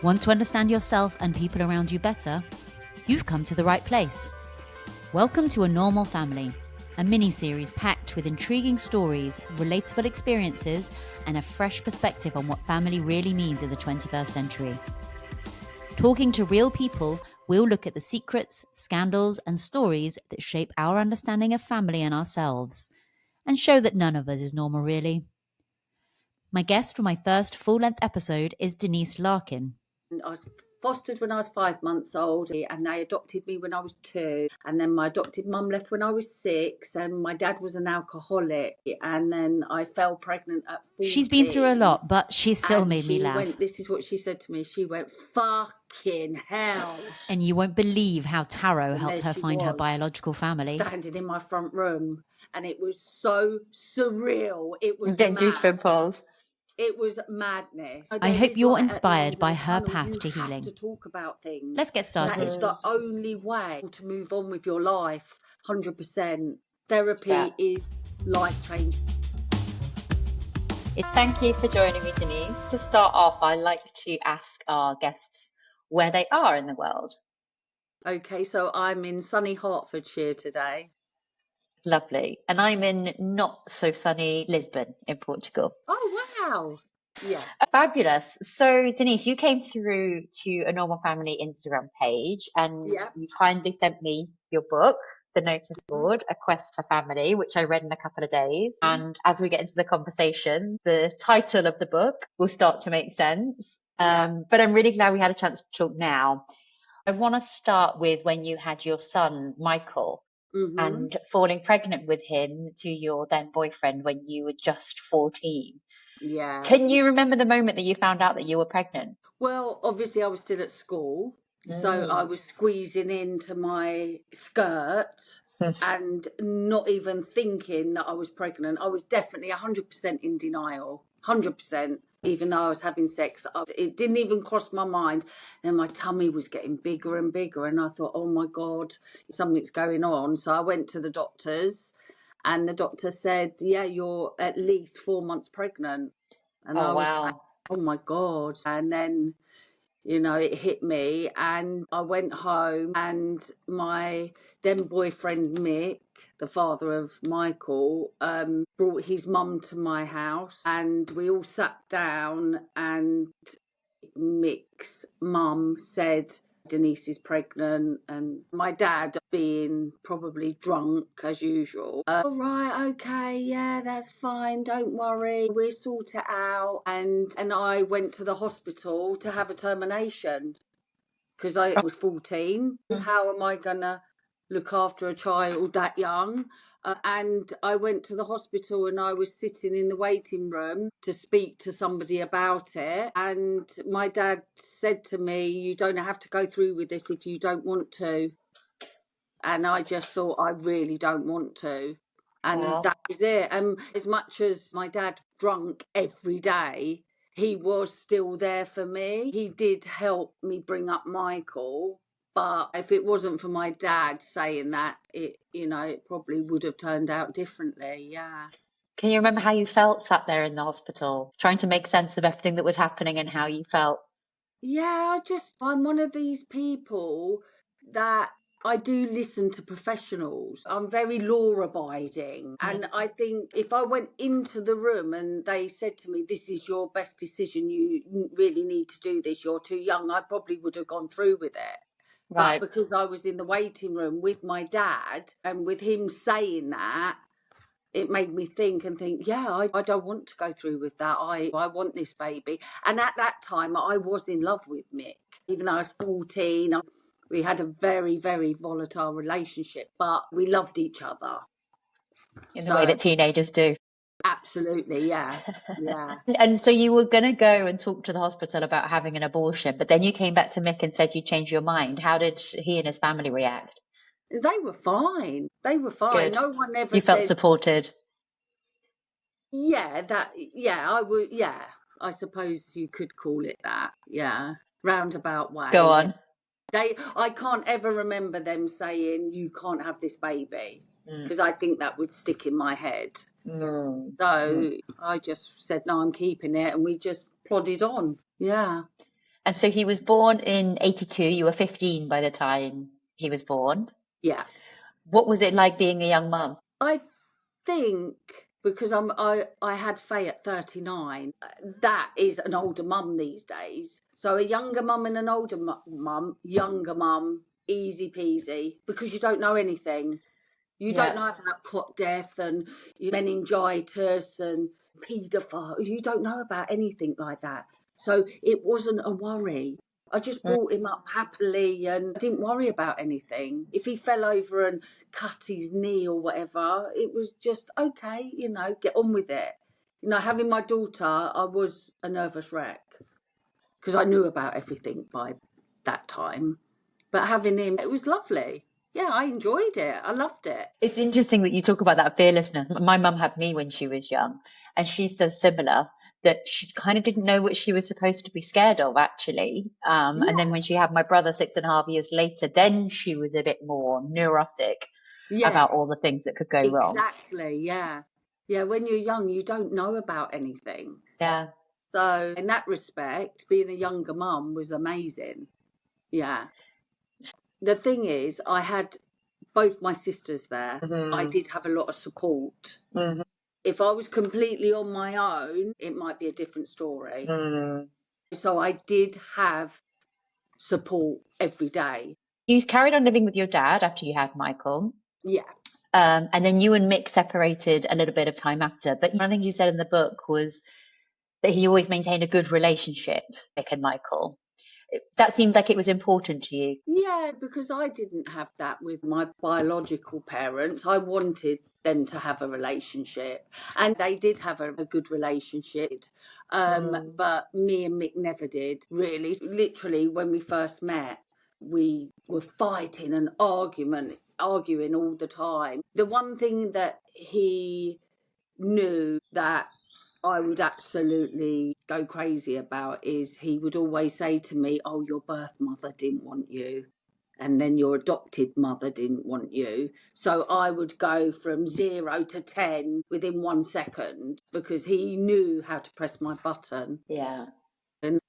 Want to understand yourself and people around you better? You've come to the right place. Welcome to A Normal Family, a mini-series packed with intriguing stories, relatable experiences, and a fresh perspective on what family really means in the 21st century. Talking to real people, we'll look at the secrets, scandals, and stories that shape our understanding of family and ourselves, and show that none of us is normal, really. My guest for my first full-length episode is Denise Larkin. I was fostered when I was 5 months old, and they adopted me when I was 2. And then my adopted mum left when I was 6, and my dad was an alcoholic. And then I fell pregnant at 14. She's been through a lot, but she still made me laugh. This is what she said to me. She went, "Fucking hell." And you won't believe how tarot helped her find her biological family. Standing in my front room, and it was so surreal. It was getting goosebumps. It was madness. I hope you're inspired by her path to healing. To talk about things. Let's get started. That is the only way to move on with your life. 100%. Therapy is life changing. Thank you for joining me, Denise. To start off, I like to ask our guests where they are in the world. Okay, so I'm in sunny Hertfordshire today. Lovely. And I'm in not so sunny Lisbon in Portugal. Oh, wow. Yeah. Fabulous. So, Denise, you came through to A Normal Family Instagram page and you kindly sent me your book, The Notice Board, A Quest for Family, which I read in a couple of days. And as we get into the conversation, the title of the book will start to make sense. But I'm really glad we had a chance to talk now. I want to start with when you had your son, Michael. Mm-hmm. And falling pregnant with him to your then boyfriend when you were just 14. Yeah. Can you remember the moment that you found out that you were pregnant? Well, obviously I was still at school, so I was squeezing into my skirt and not even thinking that I was pregnant. I was definitely 100% in denial, 100%. Even though I was having sex, it didn't even cross my mind. And my tummy was getting bigger and bigger. And I thought, oh my God, something's going on. So I went to the doctors and the doctor said, yeah, you're at least 4 months pregnant. And I was like, oh my God. And then, it hit me and I went home and my then boyfriend, Mick, the father of Michael, brought his mum to my house and we all sat down and Mick's mum said, Denise is pregnant, and my dad, being probably drunk as usual, all right, okay, yeah, that's fine, don't worry, we'll sort it out. And I went to the hospital to have a termination because I was 14. How am I gonna look after a child that young? And I went to the hospital and I was sitting in the waiting room to speak to somebody about it. And my dad said to me, you don't have to go through with this if you don't want to. And I just thought, I really don't want to. And that was it. And as much as my dad drunk every day, he was still there for me. He did help me bring up Michael. But if it wasn't for my dad saying that, it probably would have turned out differently. Yeah. Can you remember how you felt sat there in the hospital, trying to make sense of everything that was happening and how you felt? Yeah, I'm one of these people that I do listen to professionals. I'm very law-abiding. And I think if I went into the room and they said to me, this is your best decision, you really need to do this, you're too young, I probably would have gone through with it. Right. But because I was in the waiting room with my dad and with him saying that, it made me think, yeah, I don't want to go through with that. I want this baby. And at that time, I was in love with Mick. Even though I was 14, we had a very, very volatile relationship, but we loved each other. In the way that teenagers do. Absolutely, yeah. Yeah. And so you were going to go and talk to the hospital about having an abortion, but then you came back to Mick and said you changed your mind. How did he and his family react? They were fine. Good. No one ever You felt supported. Yeah, I would. Yeah, I suppose you could call it that. Yeah, roundabout way. Go on. I can't ever remember them saying you can't have this baby because I think that would stick in my head. So I just said no, I'm keeping it, and we just plodded on. Yeah. And so he was born in 82. You were 15 by the time he was born. Yeah. What was it like being a young mum? I think because I had Faye at 39, that is an older mum these days. So a younger mum and an older mum, younger mum, easy peasy, because you don't know anything. You don't know about cot death and meningitis and paedophile. You don't know about anything like that. So it wasn't a worry. I just brought him up happily and didn't worry about anything. If he fell over and cut his knee or whatever, it was just okay, get on with it. Having my daughter, I was a nervous wreck because I knew about everything by that time. But having him, it was lovely. Yeah, I enjoyed it. I loved it. It's interesting that you talk about that fearlessness. My mum had me when she was young, and she says similar, that she kind of didn't know what she was supposed to be scared of, actually. And then when she had my brother 6.5 years later, then she was a bit more neurotic about all the things that could go wrong. Exactly, yeah. Yeah, when you're young, you don't know about anything. Yeah. So in that respect, being a younger mum was amazing. Yeah. The thing is, I had both my sisters there. I did have a lot of support. If I was completely on my own, it might be a different story. So I did have support every day. You carried on living with your dad after you had Michael. Yeah. And then you and Mick separated a little bit of time after. But one of the things you said in the book was that he always maintained a good relationship, Mick and Michael. That seemed like it was important to you. Yeah, because I didn't have that with my biological parents. I wanted them to have a relationship, and they did have a good relationship. But me and Mick never did, really. Literally, when we first met, we were fighting and arguing all the time. The one thing that he knew that I would absolutely go crazy about is he would always say to me, "Oh, your birth mother didn't want you, and then your adopted mother didn't want you." So I would go from 0 to 10 within 1 second because he knew how to press my button. Yeah. And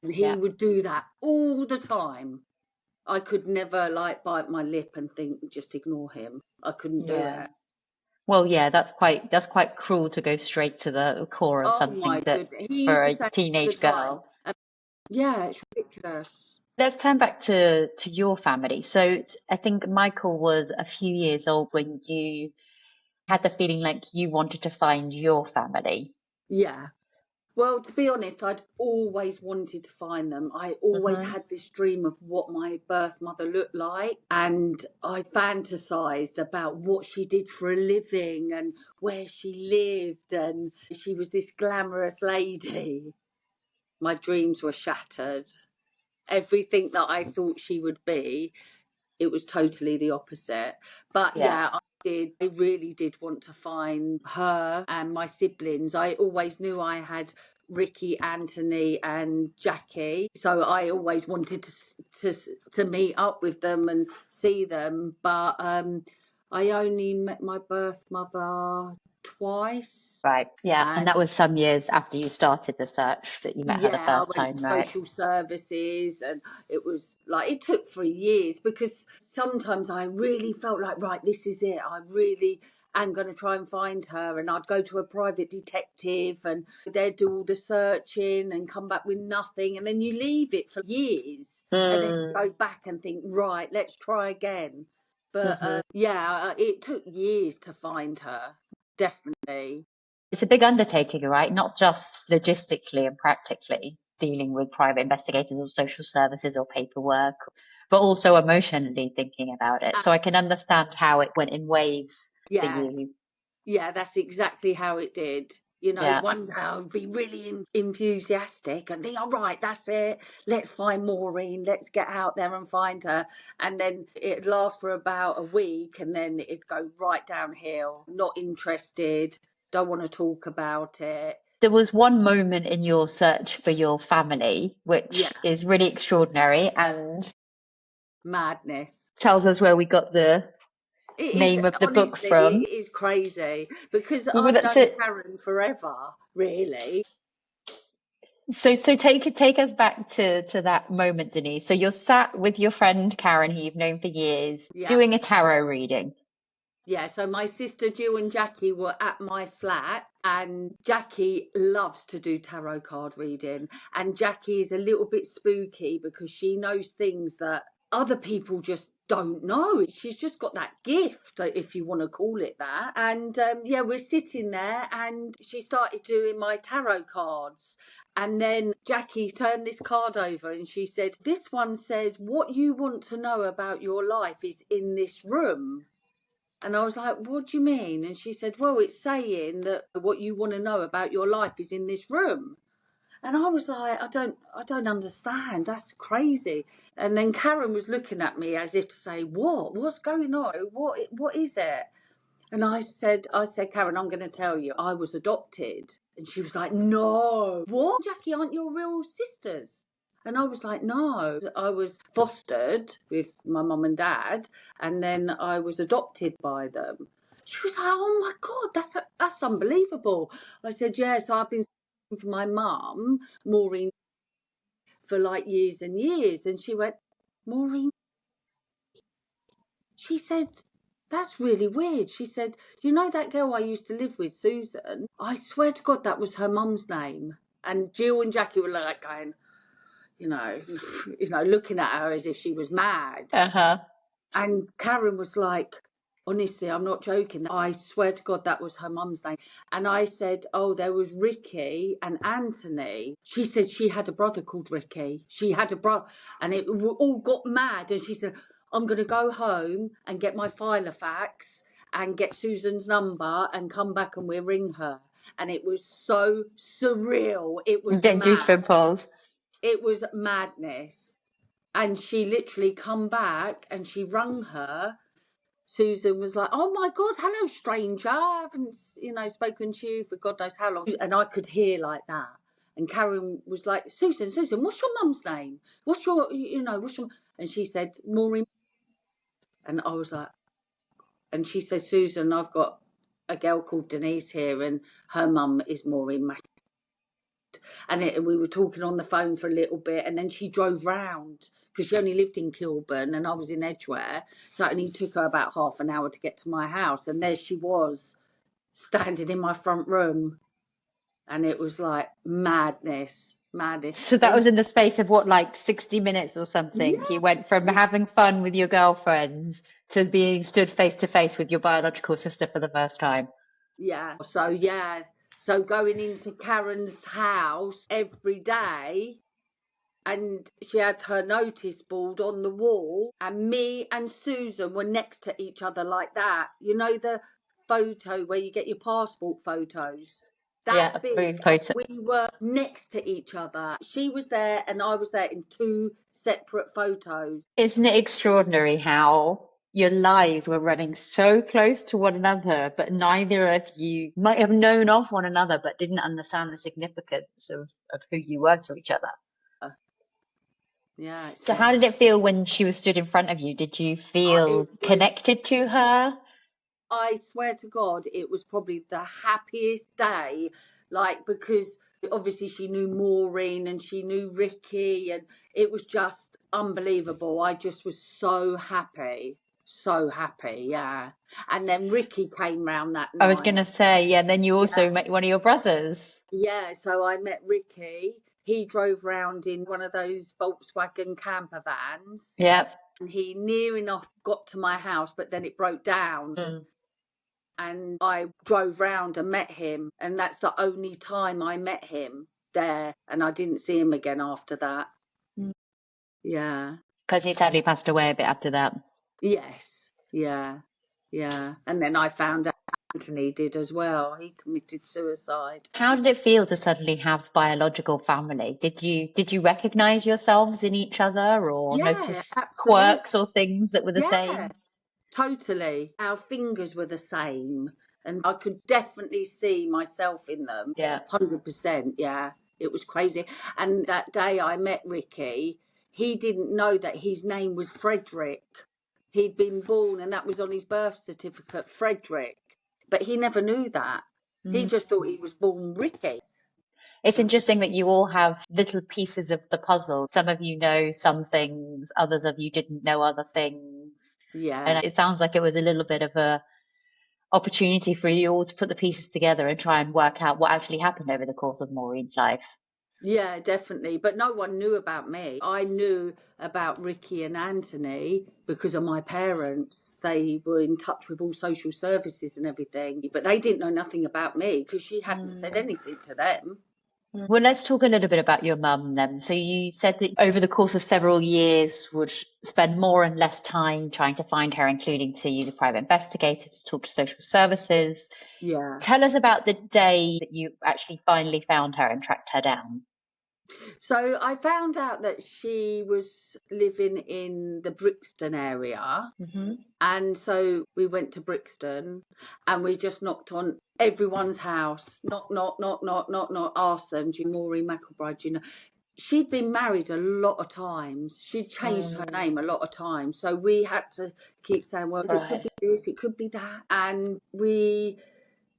he would do that all the time. I could never bite my lip and think, just ignore him. I couldn't do it. Well, yeah, that's quite cruel to go straight to the core of something that for a teenage girl. Yeah, it's ridiculous. Let's turn back to your family. So I think Michael was a few years old when you had the feeling like you wanted to find your family. Yeah. Well, to be honest, I'd always wanted to find them. I always had this dream of what my birth mother looked like, and I fantasized about what she did for a living and where she lived, and she was this glamorous lady. My dreams were shattered. Everything that I thought she would be, it was totally the opposite. But yeah, I really did want to find her and my siblings. I always knew I had Ricky, Anthony, and Jackie, so I always wanted to meet up with them and see them. But I only met my birth mother twice. Right. Yeah. And that was some years after you started the search that you met her the first time, right? Social services, and it was it took 3 years because sometimes I really felt like, right, this is it. I really am going to try and find her, and I'd go to a private detective and they'd do all the searching and come back with nothing, and then you leave it for years and then go back and think, right, let's try again. But it took years to find her. Definitely. It's a big undertaking, right? Not just logistically and practically dealing with private investigators or social services or paperwork, but also emotionally thinking about it. So I can understand how it went in waves for you. Yeah, that's exactly how it did. One day I'll be really enthusiastic and think, all right, that's it. Let's find Maureen. Let's get out there and find her. And then it'd last for about a week and then it'd go right downhill. Not interested. Don't want to talk about it. There was one moment in your search for your family, which is really extraordinary and madness. Tells us where we got the name of the book from. It is crazy because I've known Karen forever, really. So take us back to that moment, Denise. So you're sat with your friend Karen, who you've known for years, doing a tarot reading. Yeah, so my sister Jill and Jackie were at my flat, and Jackie loves to do tarot card reading. And Jackie is a little bit spooky because she knows things that other people just don't know. She's just got that gift, if you want to call it that. And yeah, we're sitting there, and she started doing my tarot cards. And then Jackie turned this card over and she said, "This one says, what you want to know about your life is in this room." And I was like, "What do you mean?" And she said, "Well, it's saying that what you want to know about your life is in this room." And I was like, I don't understand. That's crazy. And then Karen was looking at me as if to say, what's going on? What is it? And I said, "Karen, I'm going to tell you, I was adopted." And she was like, "No, what? Jackie, aren't your real sisters?" And I was like, "No, I was fostered with my mum and dad, and then I was adopted by them." She was like, "Oh my God, that's unbelievable." I said, "Yes, I've been for my mum, Maureen, for like years and years." And she went, "Maureen?" She said, "That's really weird." She said, "You know that girl I used to live with, Susan? I swear to God that was her mum's name." And Jill and Jackie were like going, you know, looking at her as if she was mad. And Karen was like, "Honestly, I'm not joking. I swear to God that was her mum's name." And I said, "Oh, there was Ricky and Anthony." She said she had a brother called Ricky. She had a brother, and it all got mad. And she said, "I'm going to go home and get my Filofax and get Susan's number and come back and we'll ring her." And it was so surreal. It was Get goosebumps. It was madness. And she literally come back and she rung her. Susan was like, "Oh my God, hello stranger. I haven't, spoken to you for God knows how long." And I could hear like that. And Karen was like, Susan, what's your mum's name? What's your, and she said, "Maureen." And I was like, and she said, "Susan, I've got a girl called Denise here and her mum is Maureen." And we were talking on the phone for a little bit, and then she drove round because she only lived in Kilburn and I was in Edgware, so it only took her about half an hour to get to my house. And there she was, standing in my front room, and it was like madness. So that was in the space of what, like 60 minutes or something? Yeah, You went from having fun with your girlfriends to being stood face to face with your biological sister for the first time. yeah. So going into Karen's house every day, and she had her notice board on the wall, and me and Susan were next to each other like that. You know the photo where you get your passport photos? That Yeah, big. photo. We were next to each other. She was there and I was there in two separate photos. Isn't it extraordinary how your lives were running so close to one another, but neither of you might have known of one another, but didn't understand the significance of who you were to each other? Yeah. So how did it feel when she was stood in front of you? Did you feel connected to her? I swear to God, it was probably the happiest day, because obviously she knew Maureen and she knew Ricky, and it was just unbelievable. I just was so happy, yeah. And then Ricky came round that night. I was going to say, yeah, then you also met one of your brothers. Yeah, so I met Ricky. He drove round in one of those Volkswagen camper vans. Yep. And he near enough got to my house, but then it broke down. And I drove round and met him, and that's the only time I met him there, and I didn't see him again after that. Yeah. Because he sadly passed away a bit after that. Yes. Yeah. And then I found out Anthony did as well. He committed suicide. How did it feel to suddenly have biological family? Did you recognize yourselves in each other or notice quirks or things that were the same? Totally. Our fingers were the same, and I could definitely see myself in them. Yeah. 100%. Yeah. It was crazy. And that day I met Ricky, he didn't know that his name was Frederick. He'd been born, and that was on his birth certificate, Frederick. But he never knew that. He just thought he was born Ricky. It's interesting that you all have little pieces of the puzzle. Some of you know some things, others of you didn't know other things. Yeah. And it sounds like it was a little bit of a opportunity for you all to put the pieces together and try and work out what actually happened over the course of Maureen's life. Yeah, definitely. But no one knew about me. I knew about Ricky and Anthony because of my parents. They were in touch with all social services and everything, but they didn't know nothing about me because she hadn't said anything to them. Well, let's talk a little bit about your mum then. So you said that over the course of several years would spend more and less time trying to find her, including to use a private investigator to talk to social services. Yeah. Tell us about the day that you actually finally found her and tracked her down. So I found out that she was living in the Brixton area. Mm-hmm. And so we went to Brixton and we just knocked on everyone's house. Knock, knock, knock, knock, knock, knock. Asked them, do you know Maureen McElbride, do you know? She'd been married a lot of times. She'd changed her name a lot of times. So we had to keep saying, well, it could be this, it could be that. And we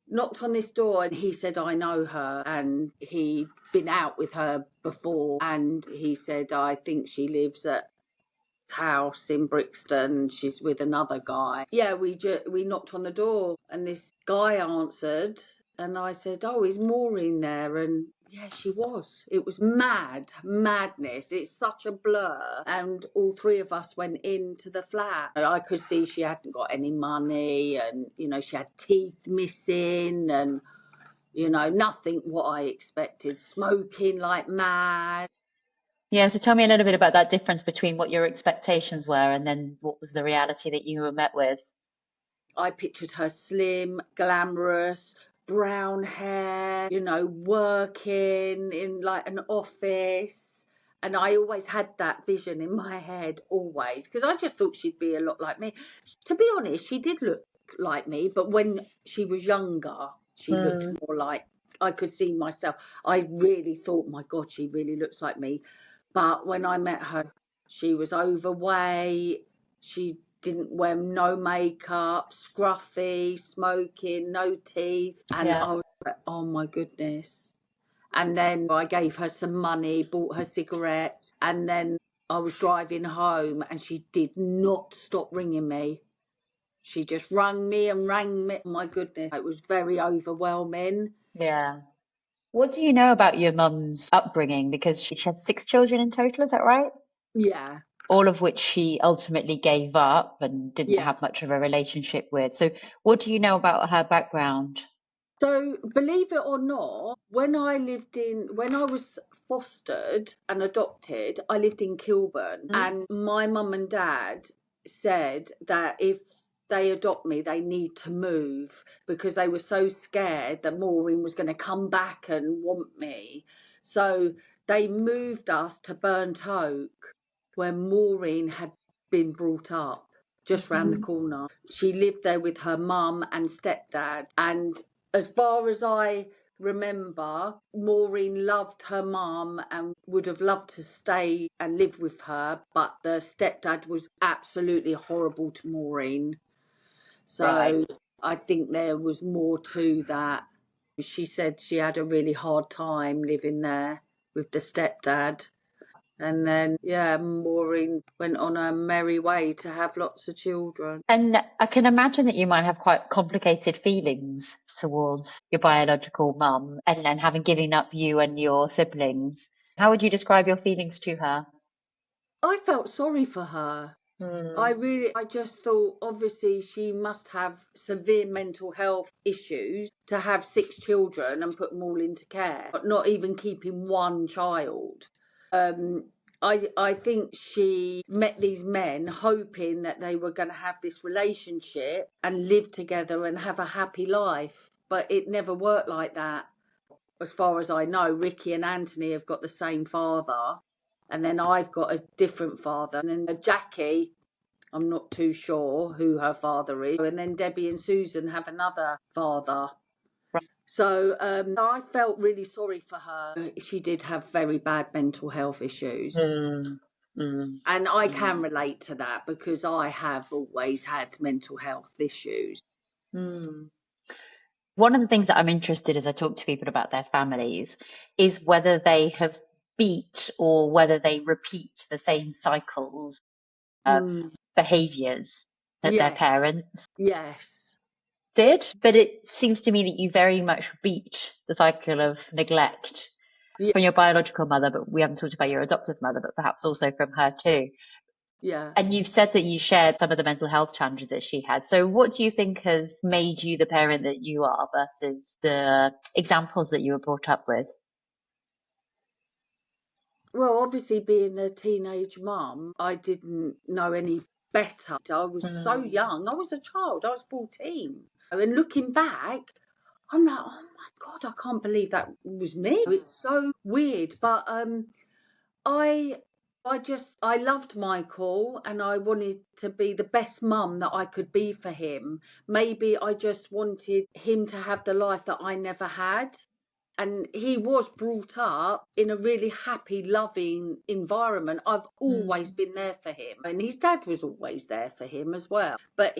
knocked on this door and he said, I know her. And he'd been out with her before. And he said, I think she lives at house in Brixton. She's with another guy. Yeah, we knocked on the door and this guy answered. And I said, oh, is Maureen there? And yeah, she was. It was madness. It's such a blur. And all three of us went into the flat. I could see she hadn't got any money and, she had teeth missing and, nothing what I expected. Smoking like mad. Yeah, so tell me a little bit about that difference between what your expectations were and then what was the reality that you were met with. I pictured her slim, glamorous, brown hair, working in like an office. And I always had that vision in my head, always, because I just thought she'd be a lot like me. To be honest, she did look like me, but when she was younger, she looked more like I could see myself. I really thought, my God, she really looks like me. But when I met her, she was overweight. She didn't wear no makeup, scruffy, smoking, no teeth. And I was like, oh my goodness. And then I gave her some money, bought her cigarettes. And then I was driving home and she did not stop ringing me. She just rang me and rang me. Oh my goodness, it was very overwhelming. Yeah. What do you know about your mum's upbringing? Because she had 6 children in total, is that right? Yeah. All of which she ultimately gave up and didn't have much of a relationship with. So what do you know about her background? So believe it or not, when I was fostered and adopted, I lived in Kilburn, and my mum and dad said that if they adopt me, they need to move because they were so scared that Maureen was going to come back and want me. So they moved us to Burnt Oak, where Maureen had been brought up, just round the corner. She lived there with her mum and stepdad, and as far as I remember, Maureen loved her mum and would have loved to stay and live with her, but the stepdad was absolutely horrible to Maureen. So I think there was more to that. She said she had a really hard time living there with the stepdad. And then, Maureen went on her merry way to have lots of children. And I can imagine that you might have quite complicated feelings towards your biological mum and having given up you and your siblings. How would you describe your feelings to her? I felt sorry for her. I just thought, obviously, she must have severe mental health issues to have 6 children and put them all into care, but not even keeping one child. I think she met these men hoping that they were going to have this relationship and live together and have a happy life, but it never worked like that. As far as I know, Ricky and Anthony have got the same father, and then I've got a different father, and then Jackie, I'm not too sure who her father is. And then Debbie and Susan have another father. So I felt really sorry for her. She did have very bad mental health issues. And I can relate to that because I have always had mental health issues. One of the things that I'm interested as I talk to people about their families is whether they have beat or whether they repeat the same cycles of behaviours that their parents did. But it seems to me that you very much beat the cycle of neglect from your biological mother, but we haven't talked about your adoptive mother, but perhaps also from her too. Yeah. And you've said that you shared some of the mental health challenges that she had. So what do you think has made you the parent that you are versus the examples that you were brought up with? Well, obviously being a teenage mum, I didn't know any better. I was so young. I was a child. I was 14. And looking back, I'm like, oh my God, I can't believe that was me. It's so weird. But I loved Michael and I wanted to be the best mum that I could be for him. Maybe I just wanted him to have the life that I never had. And he was brought up in a really happy, loving environment. I've always been there for him. And his dad was always there for him as well. But,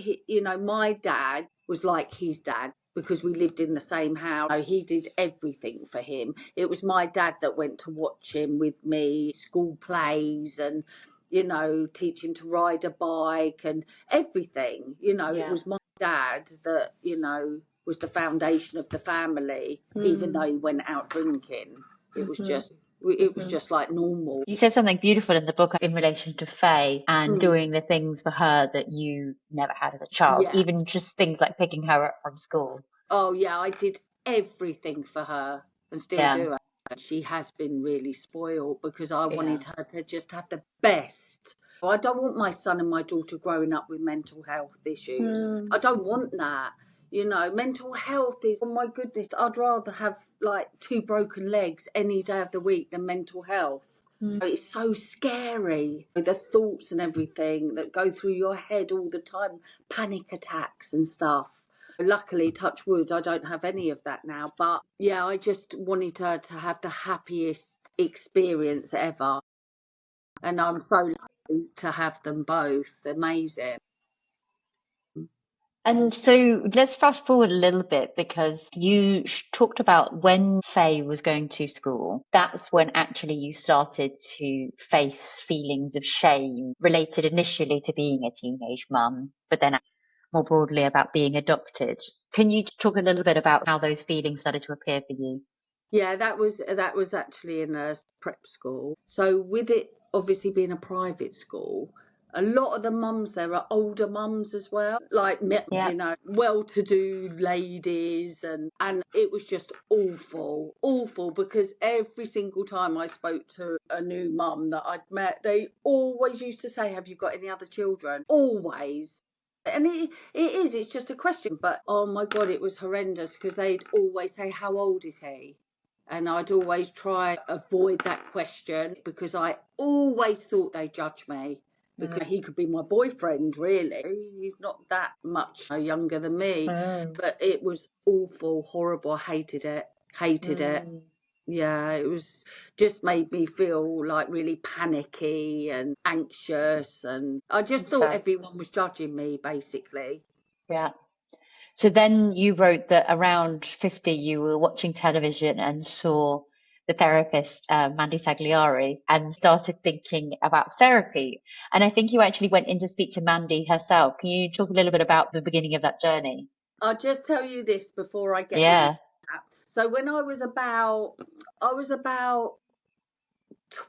my dad was like his dad because we lived in the same house. He did everything for him. It was my dad that went to watch him with me, school plays and, teach him to ride a bike and everything. It was my dad that, was the foundation of the family, even though he went out drinking. It was just like normal. You said something beautiful in the book in relation to Faye and doing the things for her that you never had as a child, even just things like picking her up from school. Oh yeah, I did everything for her and still do it. She has been really spoiled because I wanted her to just have the best. I don't want my son and my daughter growing up with mental health issues. I don't want that. Mental health is, oh my goodness, I'd rather have like 2 broken legs any day of the week than mental health. It's so scary, the thoughts and everything that go through your head all the time, panic attacks and stuff. Luckily, touch wood, I don't have any of that now. But yeah, I just wanted her to have the happiest experience ever. And I'm so lucky to have them both. Amazing. And so let's fast forward a little bit because you talked about when Faye was going to school. That's when actually you started to face feelings of shame related initially to being a teenage mum, but then more broadly about being adopted. Can you talk a little bit about how those feelings started to appear for you? Yeah, that was actually in a prep school. So with it obviously being a private school, a lot of the mums there are older mums as well, like well-to-do ladies, and it was just awful because every single time I spoke to a new mum that I'd met, they always used to say, "Have you got any other children?" Always. And it's just a question, but oh my God, it was horrendous because they'd always say, "How old is he?" And I'd always try avoid that question because I always thought they'd judge me because he could be my boyfriend, really. He's not that much younger than me. But it was awful, horrible. I hated it. Yeah, it was just made me feel like really panicky and anxious. And I just thought everyone was judging me, basically. Yeah. So then you wrote that around 50, you were watching television and saw the therapist, Mandy Sagliari, and started thinking about therapy. And I think you actually went in to speak to Mandy herself. Can you talk a little bit about the beginning of that journey? I'll just tell you this before I get into that. So when I was about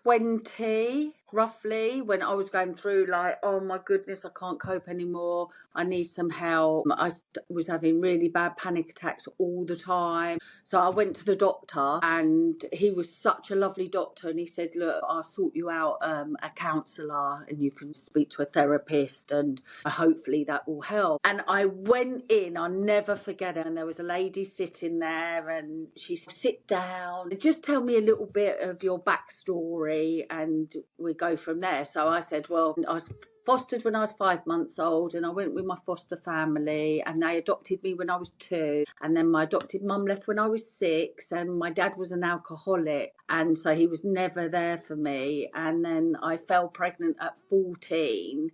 20 roughly, when I was going through like, oh my goodness, I can't cope anymore, I need some help. I was having really bad panic attacks all the time. So I went to the doctor and he was such a lovely doctor, and he said, look, I'll sort you out a counsellor and you can speak to a therapist and hopefully that will help. And I went in, I'll never forget it, and there was a lady sitting there and she said, sit down, just tell me a little bit of your backstory and we go from there. So I said, well, I was fostered when I was 5 months old, and I went with my foster family and they adopted me when I was 2, and then my adopted mum left when I was 6, and my dad was an alcoholic and so he was never there for me. And then I fell pregnant at 14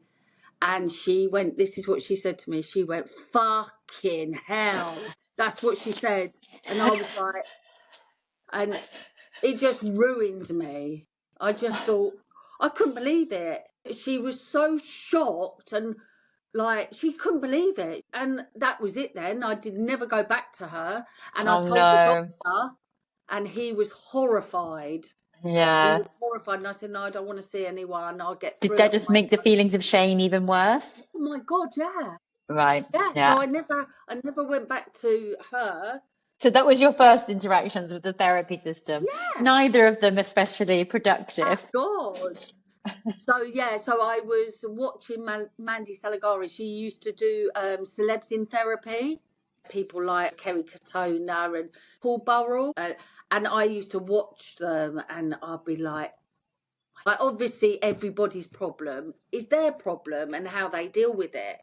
and she went, this is what she said to me, she went, fucking hell. That's what she said. And I was like, and it just ruined me. I just thought, I couldn't believe it. She was so shocked and like she couldn't believe it. And that was it then. I did never go back to her. And I told the doctor, and he was horrified. Yeah. He was horrified. And I said, no, I don't want to see anyone. I'll get through Did that it on just my make the feelings of shame even worse? Oh my God, yeah. Right. Yeah. Yeah. So I never went back to her. So that was your first interactions with the therapy system. Yeah. Neither of them especially productive. God. So yeah, so I was watching Mandy Salagari. She used to do celebs in therapy, people like Kerry Katona and Paul Burrell, and I used to watch them, and I'd be like obviously everybody's problem is their problem and how they deal with it,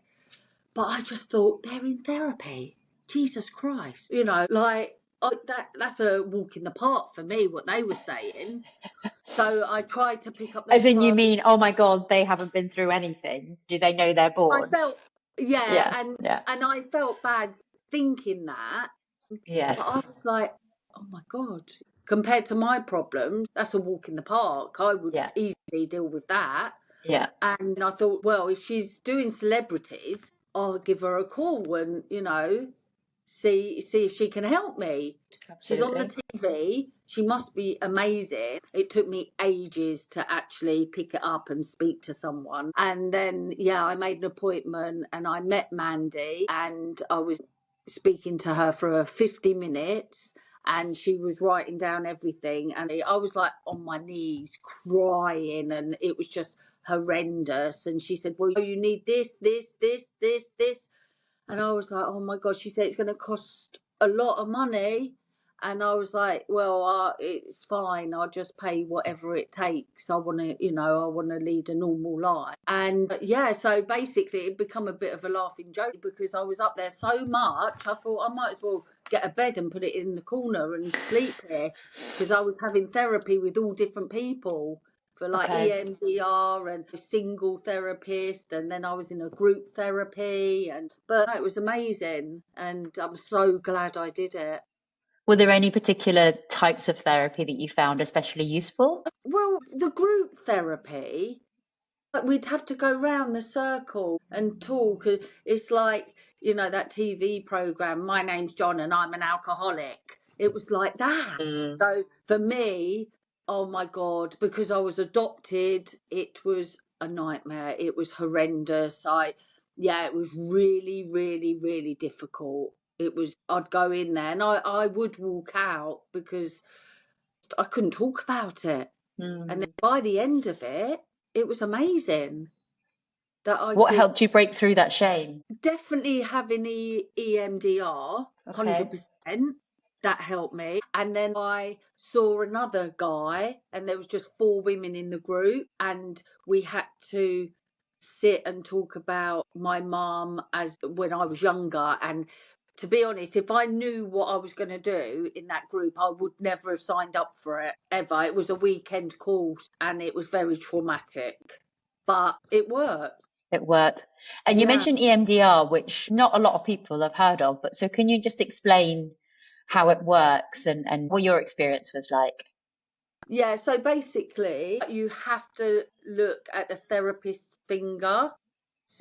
but I just thought they're in therapy. Jesus Christ, that's a walk in the park for me. What they were saying. So I tried to pick up the As in, you phone. mean, oh my God, they haven't been through anything. Do they know they're I bored? felt, and I felt bad thinking that. Yes. But I was like, oh my God, compared to my problems, that's a walk in the park. I would easily deal with that. Yeah. And I thought, well, if she's doing celebrities, I'll give her a call and, see if she can help me. Absolutely. She's on the TV. She must be amazing. It took me ages to actually pick it up and speak to someone. And then, I made an appointment and I met Mandy and I was speaking to her for 50 minutes and she was writing down everything. And I was like on my knees crying and it was just horrendous. And she said, well, you need this. And I was like, oh my God, she said it's going to cost a lot of money. And I was like, well, it's fine. I'll just pay whatever it takes. I want to, I want to lead a normal life. And so basically it become a bit of a laughing joke because I was up there so much. I thought I might as well get a bed and put it in the corner and sleep here because I was having therapy with all different people. For like EMDR and single therapist, and then I was in a group therapy, but it was amazing, and I'm so glad I did it. Were there any particular types of therapy that you found especially useful? Well, the group therapy, we'd have to go round the circle and talk. It's like, that TV program, My Name's John and I'm an alcoholic. It was like that. So for me, oh my God, because I was adopted, it was a nightmare. It was horrendous. It was really, really, really difficult. I'd go in there and I would walk out because I couldn't talk about it. And then by the end of it, it was amazing. What helped you break through that shame? Definitely having EMDR, 100%. That helped me. And then I saw another guy, and there was just 4 women in the group, and we had to sit and talk about my mum as when I was younger. And to be honest, if I knew what I was going to do in that group, I would never have signed up for it ever. It was a weekend course, and it was very traumatic, but it worked. It worked. And you mentioned EMDR, which not a lot of people have heard of, but so can you just explain how it works and what your experience was like? Yeah, so basically you have to look at the therapist's finger.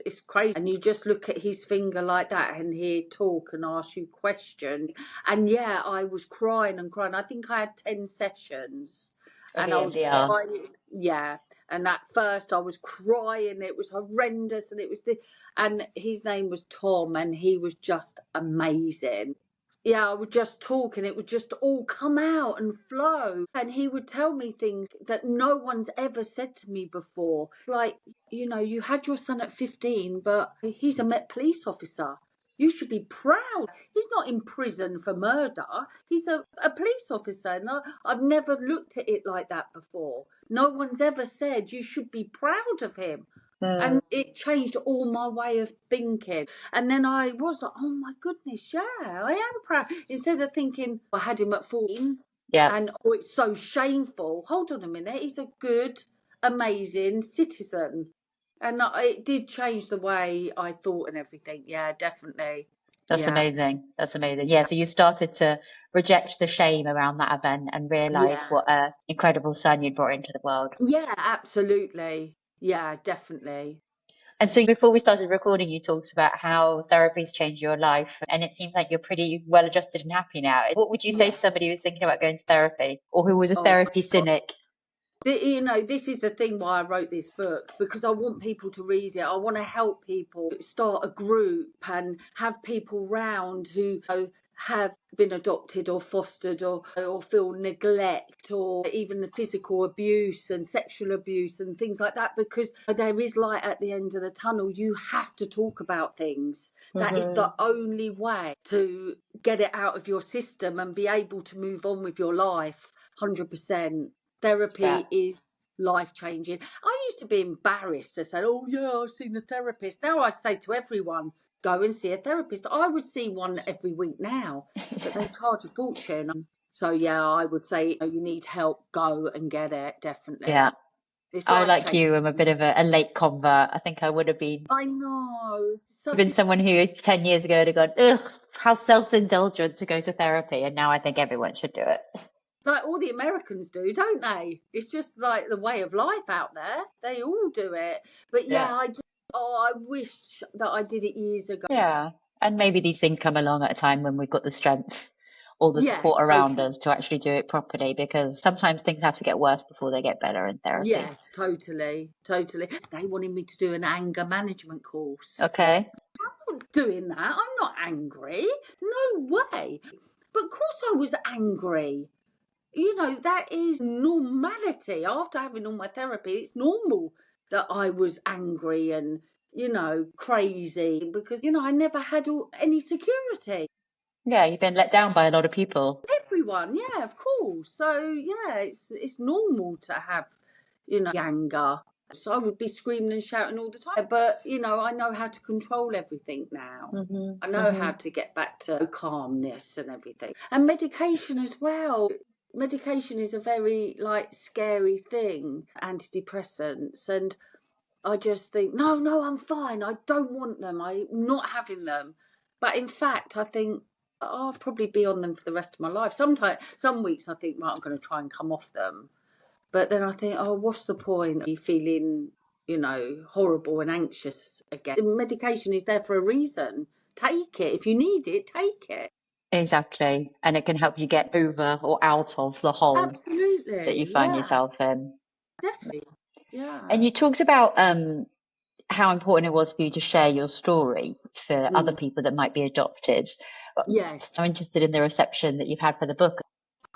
It's crazy. And you just look at his finger like that and he'll talk and ask you questions. And I was crying and crying. I think I had 10 sessions. And I was crying. Yeah. And at first I was crying. It was horrendous. And his name was Tom and he was just amazing. I would just talk and it would just all come out and flow. And he would tell me things that no one's ever said to me before. Like, you had your son at 15, but he's a Met police officer. You should be proud. He's not in prison for murder. He's a police officer. And I've never looked at it like that before. No one's ever said you should be proud of him. And it changed all my way of thinking. And then I was like, oh my goodness, I am proud. Instead of thinking I had him at 14 and it's so shameful. Hold on a minute, he's a good, amazing citizen. And it did change the way I thought and everything. Yeah, definitely. That's amazing. That's amazing. Yeah. So you started to reject the shame around that event and realize what an incredible son you'd brought into the world. Yeah, absolutely. Yeah, definitely. And so before we started recording, you talked about how therapy's changed your life, and it seems like you're pretty well adjusted and happy now. What would you say to somebody who's thinking about going to therapy or who was a therapy cynic? You know, this is the thing why I wrote this book, because I want people to read it. I want to help people start a group and have people round who have been adopted or fostered or feel neglect or even the physical abuse and sexual abuse and things like that, because there is light at the end of the tunnel. You have to talk about things. That is the only way to get it out of your system and be able to move on with your life 100%. Therapy is life-changing. I used to be embarrassed to say, oh, yeah, I've seen a therapist. Now I say to everyone, go and see a therapist. I would see one every week now, but they charge a fortune. So, yeah, I would say you need help, go and get it, definitely. Yeah. It's I, like you, am a bit of a late convert. I think I would have been. I know. Been someone who 10 years ago would have gone, ugh, how self-indulgent to go to therapy. And now I think everyone should do it. Like all the Americans do, don't they? It's just like the way of life out there. They all do it. But yeah, I wish that I did it years ago. Yeah. And maybe these things come along at a time when we've got the strength or the support around us to actually do it properly, because sometimes things have to get worse before they get better in therapy. Yes, totally. They wanted me to do an anger management course. Okay. I'm not doing that. I'm not angry. No way. But of course I was angry. You know, that is normality. After having all my therapy, it's normal that I was angry and, you know, crazy because, you know, I never had any security. Yeah, you've been let down by a lot of people. Everyone, yeah, of course. So, yeah, it's normal to have, you know, anger. So I would be screaming and shouting all the time. But, you know, I know how to control everything now. I know how to get back to calmness and everything. And medication as well. Medication is a very scary thing, antidepressants, and I just think no, I'm fine, I don't want them, I'm not having them. But in fact I think I'll probably be on them for the rest of my life. Some weeks I think, right, I'm going to try and come off them, but then I think, oh, what's the point? Are you feeling, you know, horrible and anxious again? The medication is there for a reason. Take it. If you need it, take it. Exactly. And it can help you get over or out of the hole that you find yourself in. Definitely. Yeah. And you talked about how important it was for you to share your story for other people that might be adopted. Yes. I'm interested in the reception that you've had for the book.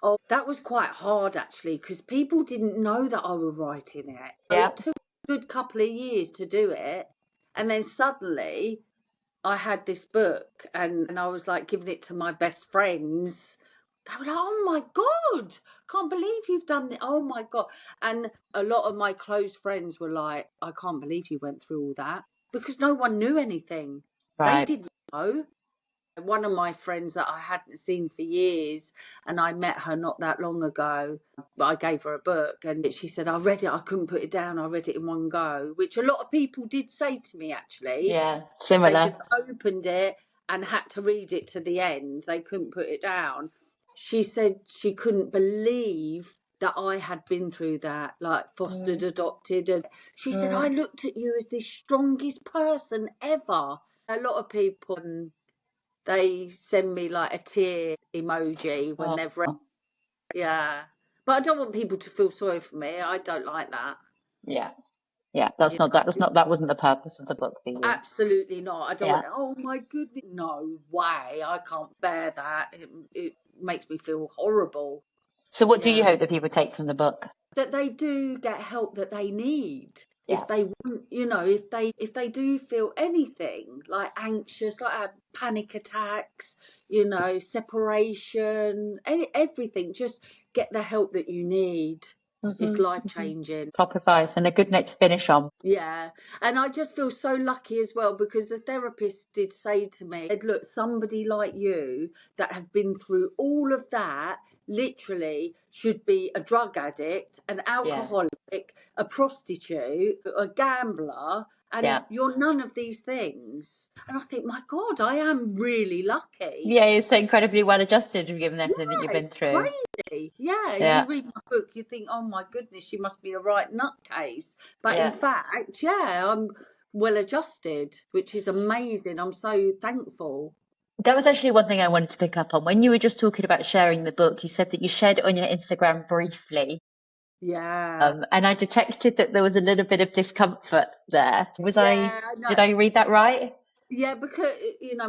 Oh, that was quite hard actually, because people didn't know that I was writing it. Yeah. It took a good couple of years to do it. And then suddenly I had this book and I was like giving it to my best friends. They were like, oh my God, can't believe you've done it. Oh my God. And a lot of my close friends were like, I can't believe you went through all that, because no one knew anything. Right. They didn't know. One of my friends that I hadn't seen for years, and I met her not that long ago, I gave her a book and she said, I read it, I couldn't put it down, I read it in one go, which a lot of people did say to me actually. Yeah, similar. They just opened it and had to read it to the end. They couldn't put it down. She said she couldn't believe that I had been through that, like fostered, adopted. And she said, I looked at you as the strongest person ever. A lot of people, they send me like a tear emoji when they've read. Yeah. But I don't want people to feel sorry for me. I don't like that. Yeah. Yeah. That wasn't the purpose of the book for you. Absolutely not. I don't want, oh my goodness. No way. I can't bear that. It makes me feel horrible. So what do you hope that people take from the book? That they do get help that they need. If they want, you know, if they do feel anything like anxious, like panic attacks, you know, separation, everything, just get the help that you need. It's life-changing. Top advice and a good note to finish on. Yeah. And I just feel so lucky as well, because the therapist did say to me, look, somebody like you that have been through all of that literally should be a drug addict, an alcoholic, a prostitute, a gambler, And you're none of these things. And I think, my God, I am really lucky. Yeah, you're so incredibly well adjusted given everything that you've been through. Crazy. Yeah, you read my book, you think, oh my goodness, she must be a right nutcase. But in fact, I'm well adjusted, which is amazing. I'm so thankful. That was actually one thing I wanted to pick up on. When you were just talking about sharing the book, you said that you shared it on your Instagram briefly. Yeah. And I detected that there was a little bit of discomfort there. Did I read that right? Yeah, because,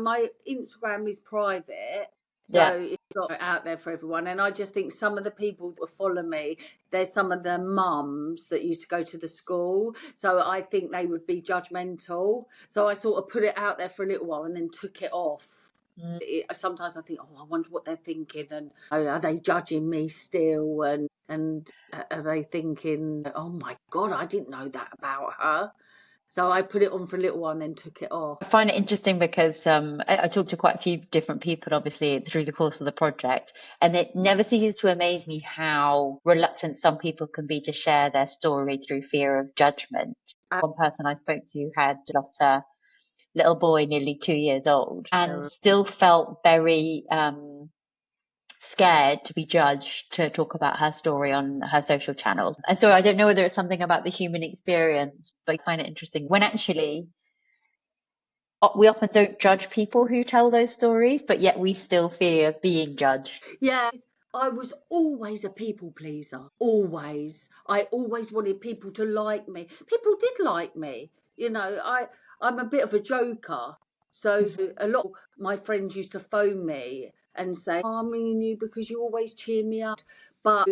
my Instagram is private. So it's not out there for everyone. And I just think some of the people that follow me, there's some of the mums that used to go to the school. So I think they would be judgmental. So I sort of put it out there for a little while and then took it off. Sometimes I think, I wonder what they're thinking, and are they judging me still? And are they thinking, oh my God, I didn't know that about her. So I put it on for a little while and then took it off. I find it interesting because I talked to quite a few different people, obviously, through the course of the project, and it never ceases to amaze me how reluctant some people can be to share their story through fear of judgment. One person I spoke to had lost her little boy, nearly 2 years old, and still felt very scared to be judged to talk about her story on her social channels. And so I don't know whether it's something about the human experience, but I find it interesting when actually we often don't judge people who tell those stories, but yet we still fear being judged. Yeah, I was always a people pleaser. Always. I always wanted people to like me. People did like me. I'm a bit of a joker. So a lot of my friends used to phone me and say, I'm ringing you because you always cheer me up. But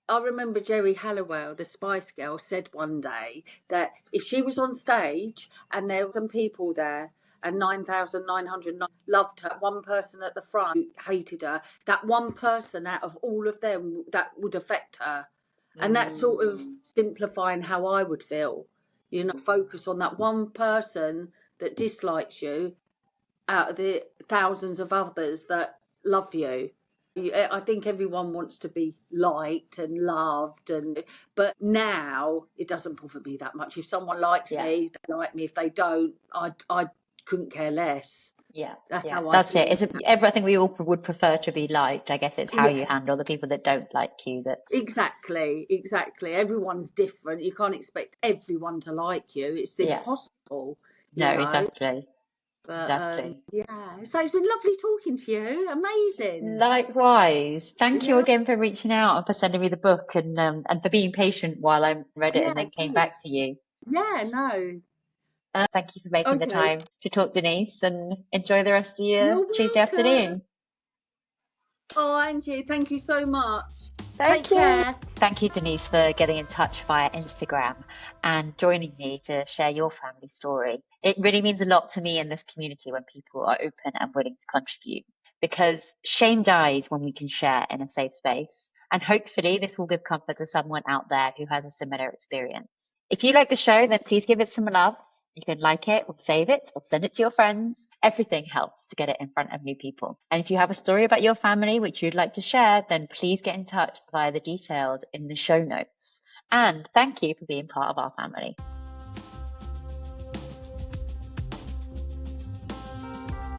I remember Jerry Halliwell, the Spice Girl, said one day that if she was on stage and there were some people there and 9,900 loved her, one person at the front hated her, that one person out of all of them, that would affect her. And that's sort of simplifying how I would feel. Focus on that one person that dislikes you out of the thousands of others that love you. I think everyone wants to be liked and loved, but now it doesn't bother me that much. If someone likes me, they like me. If they don't, I couldn't care less. That's how I feel. It. I think we all would prefer to be liked. I guess it's how you handle the people that don't like you. That's exactly. Everyone's different. You can't expect everyone to like you. It's impossible. Exactly. But, so it's been lovely talking to you. Amazing. Likewise. Thank you again for reaching out and for sending me the book and for being patient while I read it and then came back to you. Yeah, no. Thank you for making the time to talk, Denise, and enjoy the rest of your Tuesday afternoon. Oh, Angie, thank you so much. Take care. Thank you, Denise, for getting in touch via Instagram and joining me to share your family story. It really means a lot to me in this community when people are open and willing to contribute, because shame dies when we can share in a safe space. And hopefully this will give comfort to someone out there who has a similar experience. If you like the show, then please give it some love. You can like it or save it or send it to your friends. Everything helps to get it in front of new people. And if you have a story about your family which you'd like to share, then please get in touch via the details in the show notes. And thank you for being part of our family.